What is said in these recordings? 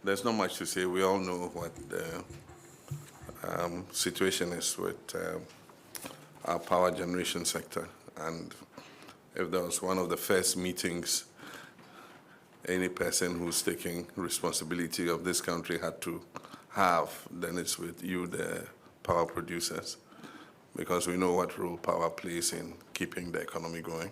there's not much to say. We all know what the situation is with our power generation sector. And if there was one of the first meetings any person who's taking responsibility of this country had to have, then it's with you, the power producers, because we know what role power plays in keeping the economy going,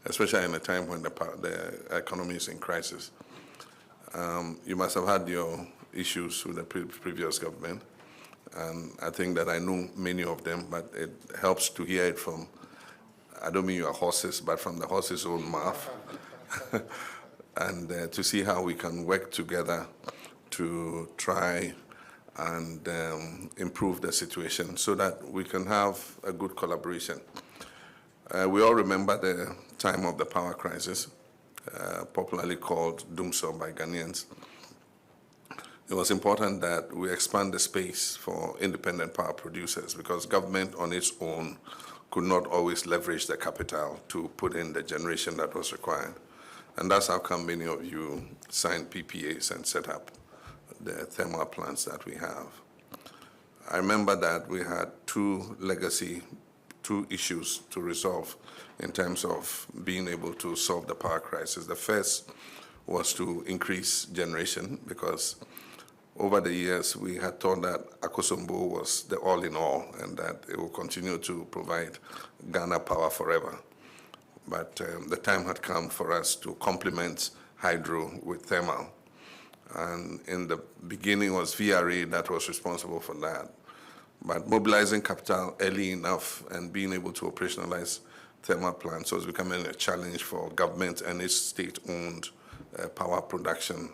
especially in a time when the economy is in crisis. You must have had your issues with the previous government, and I think that I know many of them, but it helps to hear it from, I don't mean your horses, but from the horse's own mouth, and to see how we can work together to try and improve the situation so that we can have a good collaboration. We all remember the time of the power crisis, popularly called doomsday by Ghanaians. It was important that we expand the space for independent power producers because government on its own could not always leverage the capital to put in the generation that was required. And that's how come many of you signed PPAs and set up the thermal plants that we have. I remember that we had two issues to resolve in terms of being able to solve the power crisis. The first was to increase generation because over the years we had thought that Akosombo was the all-in-all and that it will continue to provide Ghana power forever. But the time had come for us to complement hydro with thermal. And in the beginning was VRA that was responsible for that. But mobilizing capital early enough and being able to operationalize thermal plants was becoming a challenge for government and its state-owned power production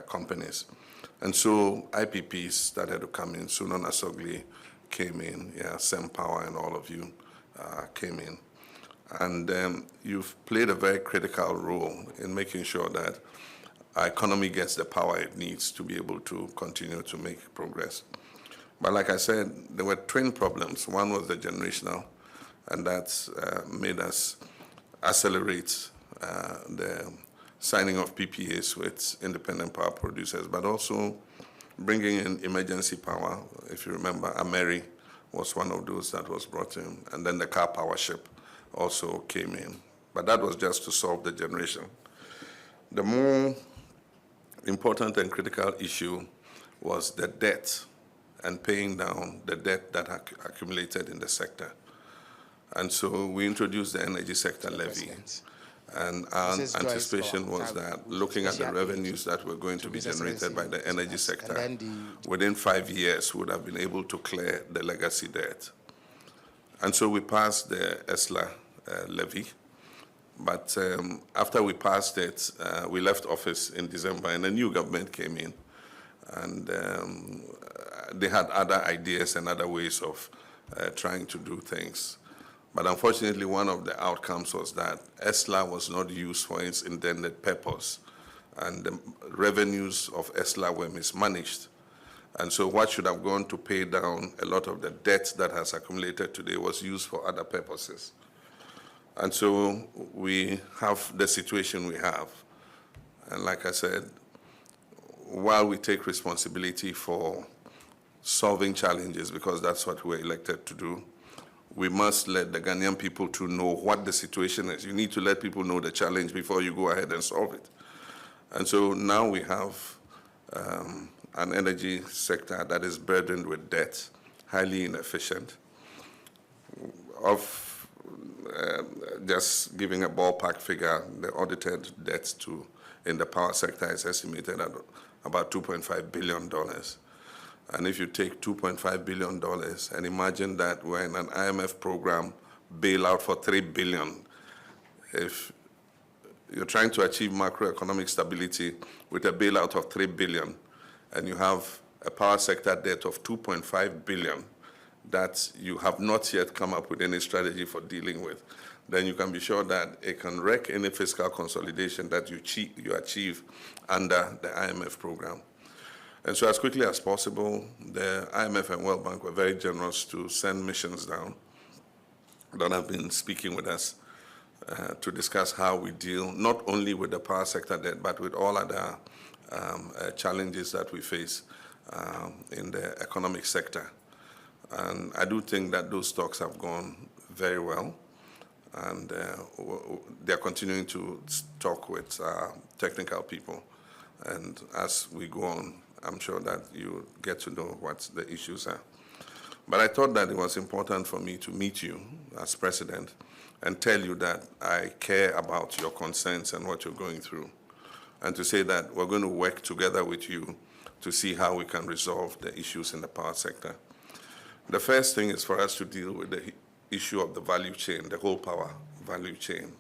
companies. And so IPPs started to come in. Sunan Asogli came in, Sem Power and all of you came in. And you've played a very critical role in making sure that our economy gets the power it needs to be able to continue to make progress. But like I said, there were twin problems. One was the generational, and that's made us accelerate the signing of PPAs with independent power producers, but also bringing in emergency power. If you remember, Ameri was one of those that was brought in, and then the car power ship also came in. But that was just to solve the generation. The more important and critical issue was the debt and paying down the debt that accumulated in the sector. And so we introduced the energy sector levy. And our anticipation was that looking at the revenues that were going to be generated by the energy sector, within 5 years we would have been able to clear the legacy debt. And so we passed the ESLA levy. But after we passed it, we left office in December and a new government came in. And they had other ideas and other ways of trying to do things. But unfortunately, one of the outcomes was that ESLA was not used for its intended purpose. And the revenues of ESLA were mismanaged. And so what should have gone to pay down a lot of the debt that has accumulated today was used for other purposes. And so we have the situation we have. And like I said, while we take responsibility for solving challenges, because that's what we're elected to do, we must let the Ghanaian people to know what the situation is. You need to let people know the challenge before you go ahead and solve it. And so now we have an energy sector that is burdened with debt, highly inefficient. Just giving a ballpark figure, the audited debt in the power sector is estimated at about $2.5 billion. And if you take $2.5 billion and imagine that we're in an IMF program bailout for $3 billion, if you're trying to achieve macroeconomic stability with a bailout of $3 billion, and you have a power sector debt of $2.5 billion that you have not yet come up with any strategy for dealing with, then you can be sure that it can wreck any fiscal consolidation that you achieve under the IMF program. And so as quickly as possible, the IMF and World Bank were very generous to send missions down that have been speaking with us to discuss how we deal not only with the power sector debt, but with all other challenges that we face in the economic sector. And I do think that those talks have gone very well, and they're continuing to talk with technical people. And as we go on, I'm sure that you get to know what the issues are. But I thought that it was important for me to meet you as president and tell you that I care about your concerns and what you're going through, and to say that we're going to work together with you to see how we can resolve the issues in the power sector. The first thing is for us to deal with the issue of the value chain, the whole power value chain.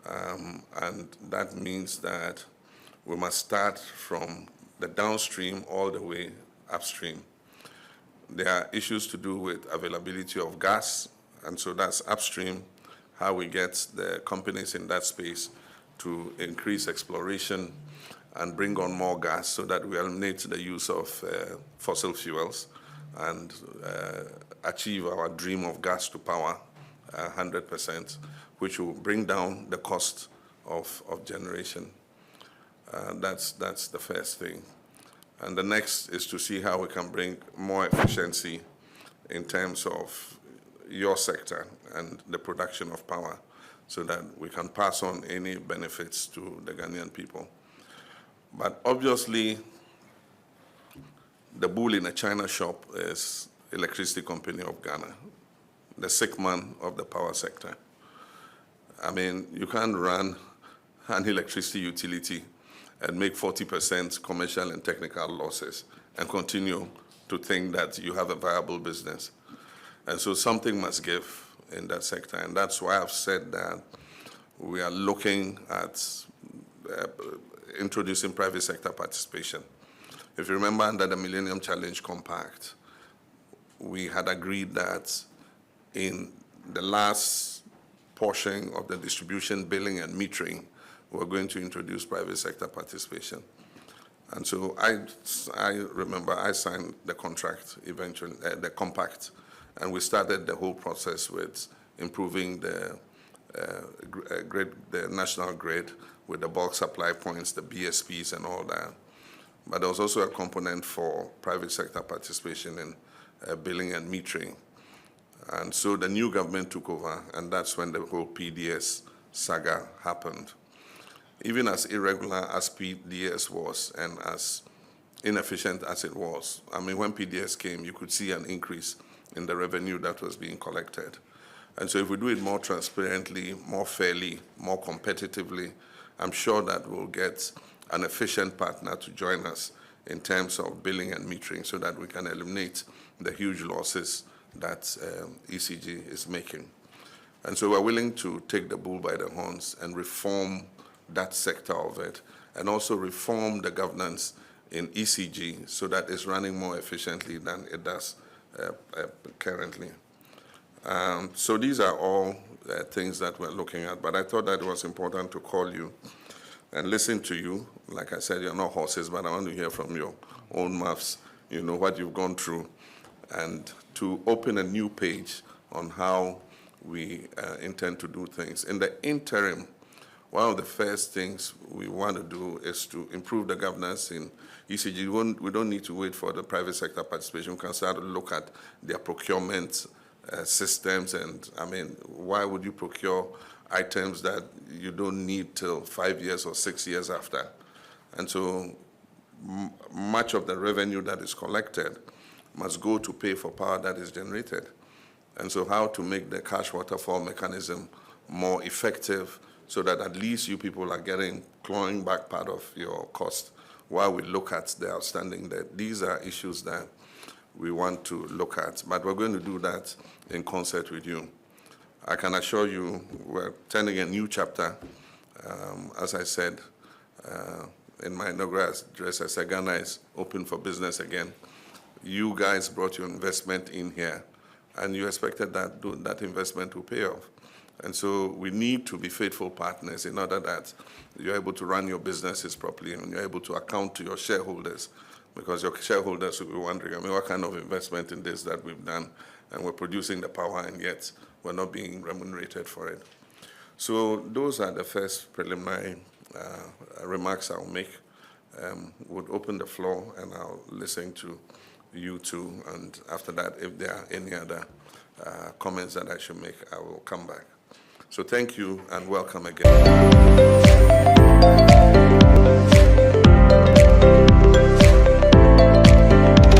And that means that we must start from the downstream all the way upstream. There are issues to do with availability of gas, and so that's upstream, how we get the companies in that space to increase exploration and bring on more gas so that we eliminate the use of fossil fuels and achieve our dream of gas to power 100%, which will bring down the cost of generation. That's the first thing. And the next is to see how we can bring more efficiency in terms of your sector and the production of power so that we can pass on any benefits to the Ghanaian people. But obviously, the bull in a china shop is Electricity Company of Ghana, the sick man of the power sector. I mean, you can't run an electricity utility and make 40% commercial and technical losses and continue to think that you have a viable business. And so something must give in that sector. And that's why I've said that we are looking at introducing private sector participation. If you remember, under the Millennium Challenge Compact, we had agreed that in the last portion of the distribution, billing, and metering, we're going to introduce private sector participation. And so I remember I signed the contract eventually, the compact, and we started the whole process with improving the national grid with the bulk supply points, the BSPs and all that. But there was also a component for private sector participation in billing and metering. And so the new government took over, and that's when the whole PDS saga happened. Even as irregular as PDS was and as inefficient as it was, I mean, when PDS came, you could see an increase in the revenue that was being collected. And so if we do it more transparently, more fairly, more competitively, I'm sure that we'll get an efficient partner to join us in terms of billing and metering so that we can eliminate the huge losses that ECG is making. And so we're willing to take the bull by the horns and reform that sector of it, and also reform the governance in ECG so that it's running more efficiently than it does currently. So these are all things that we're looking at, but I thought that it was important to call you and listen to you. Like I said, you're not horses, but I want to hear from your own mouths, you know, what you've gone through, and to open a new page on how we intend to do things. In the interim, one of the first things we want to do is to improve the governance in ECG. We don't need to wait for the private sector participation. We can start to look at their procurement systems. And I mean, why would you procure items that you don't need till 5 years or 6 years after? And so much of the revenue that is collected must go to pay for power that is generated. And so how to make the cash waterfall mechanism more effective so that at least you people are clawing back part of your cost while we look at the outstanding debt. These are issues that we want to look at, but we're going to do that in concert with you. I can assure you we're turning a new chapter. As I said in my inaugural address, I said Ghana is open for business again. You guys brought your investment in here, and you expected that investment to pay off. And so we need to be faithful partners in order that you're able to run your businesses properly and you're able to account to your shareholders, because your shareholders will be wondering, I mean, what kind of investment in this that we've done, and we're producing the power and yet we're not being remunerated for it. So those are the first preliminary remarks I'll make. would open the floor, and I'll listen to you two. And after that, if there are any other comments that I should make, I will come back. So thank you and welcome again.